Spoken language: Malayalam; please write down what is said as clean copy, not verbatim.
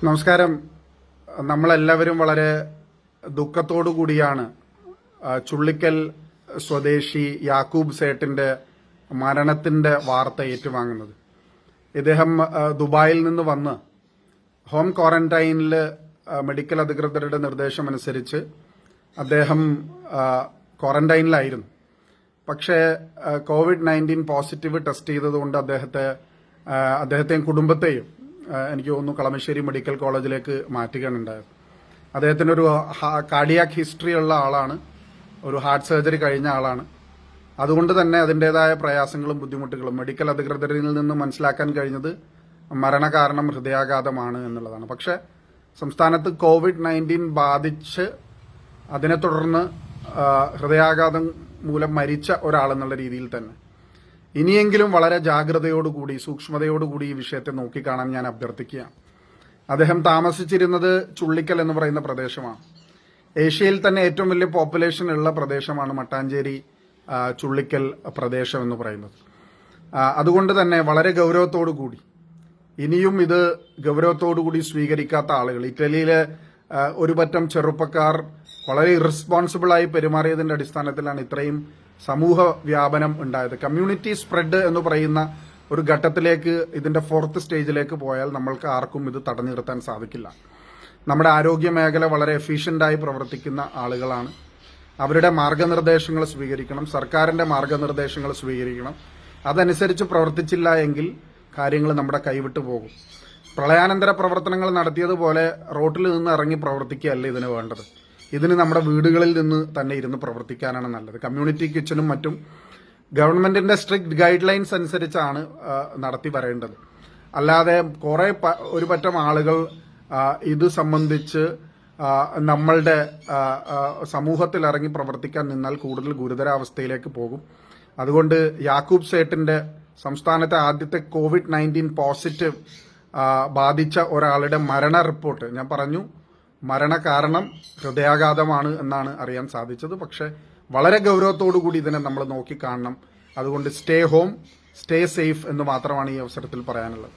നമസ്കാരം. നമ്മളെല്ലാവരും വളരെ ദുഃഖത്തോടു കൂടിയാണ് ചുള്ളിക്കൽ സ്വദേശി യാക്കൂബ് സേട്ടിന്റെ മരണത്തിന്റെ വാർത്ത ഏറ്റുവാങ്ങുന്നത്. ഇദ്ദേഹം ദുബായിൽ നിന്ന് വന്ന് ഹോം ക്വാറന്റൈനിൽ മെഡിക്കൽ അധികൃതരുടെ നിർദ്ദേശമനുസരിച്ച് അദ്ദേഹം ക്വാറന്റൈനിലായിരുന്നു. പക്ഷേ COVID-19 പോസിറ്റീവ് ടെസ്റ്റ് ചെയ്തതുകൊണ്ട് അദ്ദേഹത്തെയും കുടുംബത്തെയും എനിക്ക് തോന്നുന്നു കളമശ്ശേരി മെഡിക്കൽ കോളേജിലേക്ക് മാറ്റുകയാണ് ഉണ്ടായത്. അദ്ദേഹത്തിനൊരു കാർഡിയാക് ഹിസ്റ്ററി ഉള്ള ആളാണ്, ഒരു ഹാർട്ട് സർജറി കഴിഞ്ഞ ആളാണ്. അതുകൊണ്ട് തന്നെ അതിൻ്റെതായ പ്രയാസങ്ങളും ബുദ്ധിമുട്ടുകളും മെഡിക്കൽ അധികൃതരിൽ നിന്ന് മനസ്സിലാക്കാൻ കഴിഞ്ഞത് മരണകാരണം ഹൃദയാഘാതമാണ് എന്നുള്ളതാണ്. പക്ഷെ സംസ്ഥാനത്ത് COVID-19 ബാധിച്ച് അതിനെ തുടർന്ന് ഹൃദയാഘാതം മൂലം മരിച്ച ഒരാളെന്നുള്ള രീതിയിൽ തന്നെ ഇനിയെങ്കിലും വളരെ ജാഗ്രതയോടുകൂടി സൂക്ഷ്മതയോടുകൂടി ഈ വിഷയത്തെ നോക്കിക്കാണാൻ ഞാൻ അഭ്യർത്ഥിക്കുകയാണ്. അദ്ദേഹം താമസിച്ചിരുന്നത് ചുള്ളിക്കൽ എന്ന് പറയുന്ന പ്രദേശമാണ്. ഏഷ്യയിൽ തന്നെ ഏറ്റവും വലിയ പോപ്പുലേഷൻ ഉള്ള പ്രദേശമാണ് മട്ടാഞ്ചേരി ചുള്ളിക്കൽ പ്രദേശം എന്ന് പറയുന്നത്. അതുകൊണ്ട് തന്നെ വളരെ ഗൗരവത്തോടു കൂടി ഇനിയും ഇത് ഗൗരവത്തോടു കൂടി സ്വീകരിക്കാത്ത ആളുകൾ, ഇറ്റലിയിലെ ഒരു പറ്റം ചെറുപ്പക്കാർ വളരെ ഇറസ്പോൺസിബിളായി പെരുമാറിയതിന്റെ അടിസ്ഥാനത്തിലാണ് ഇത്രയും സമൂഹ വ്യാപനം ഉണ്ടായത്. കമ്മ്യൂണിറ്റി സ്പ്രെഡ് എന്ന് പറയുന്ന ഒരു ഘട്ടത്തിലേക്ക്, ഇതിന്റെ 4th സ്റ്റേജിലേക്ക് പോയാൽ നമ്മൾക്ക് ആർക്കും ഇത് തടഞ്ഞു നിർത്താൻ സാധിക്കില്ല. നമ്മുടെ ആരോഗ്യ മേഖല വളരെ എഫിഷ്യന്റായി പ്രവർത്തിക്കുന്ന ആളുകളാണ്. അവരുടെ മാർഗനിർദ്ദേശങ്ങൾ സ്വീകരിക്കണം, സർക്കാരിന്റെ മാർഗനിർദ്ദേശങ്ങൾ സ്വീകരിക്കണം. അതനുസരിച്ച് പ്രവർത്തിച്ചില്ല എങ്കിൽ കാര്യങ്ങൾ നമ്മുടെ കൈവിട്ടു പോകും. പ്രളയാനന്തര പ്രവർത്തനങ്ങൾ നടത്തിയതുപോലെ റോട്ടിൽ നിന്ന് ഇറങ്ങി പ്രവർത്തിക്കുകയല്ല ഇതിന് വേണ്ടത്. ഇതിന് നമ്മുടെ വീടുകളിൽ നിന്ന് തന്നെ ഇരുന്ന് പ്രവർത്തിക്കാനാണ് നല്ലത്. കമ്മ്യൂണിറ്റി കിച്ചണും മറ്റും ഗവൺമെന്റിന്റെ സ്ട്രിക്റ്റ് ഗൈഡ് ലൈൻസ് അനുസരിച്ചാണ് നടത്തി വരേണ്ടത്. അല്ലാതെ ഒരു പറ്റം ആളുകൾ ഇത് സംബന്ധിച്ച് നമ്മളുടെ സമൂഹത്തിൽ ഇറങ്ങി പ്രവർത്തിക്കാൻ നിന്നാൽ കൂടുതൽ ഗുരുതരാവസ്ഥയിലേക്ക് പോകും. അതുകൊണ്ട് യാക്കൂബ് സേട്ടിന്റെ സംസ്ഥാനത്തെ ആദ്യത്തെ COVID-19 പോസിറ്റീവ് ബാധിച്ച ഒരാളുടെ മരണ റിപ്പോർട്ട് ഞാൻ പറഞ്ഞു. മരണകാരണം ഹൃദയാഘാതമാണ് എന്നാണ് അറിയാൻ സാധിച്ചത്. പക്ഷെ വളരെ ഗൗരവത്തോടു കൂടി ഇതിനെ നമ്മൾ നോക്കിക്കാണണം. അതുകൊണ്ട് സ്റ്റേ ഹോം, സ്റ്റേ സേഫ് എന്ന് മാത്രമാണ് ഈ അവസരത്തിൽ പറയാനുള്ളത്.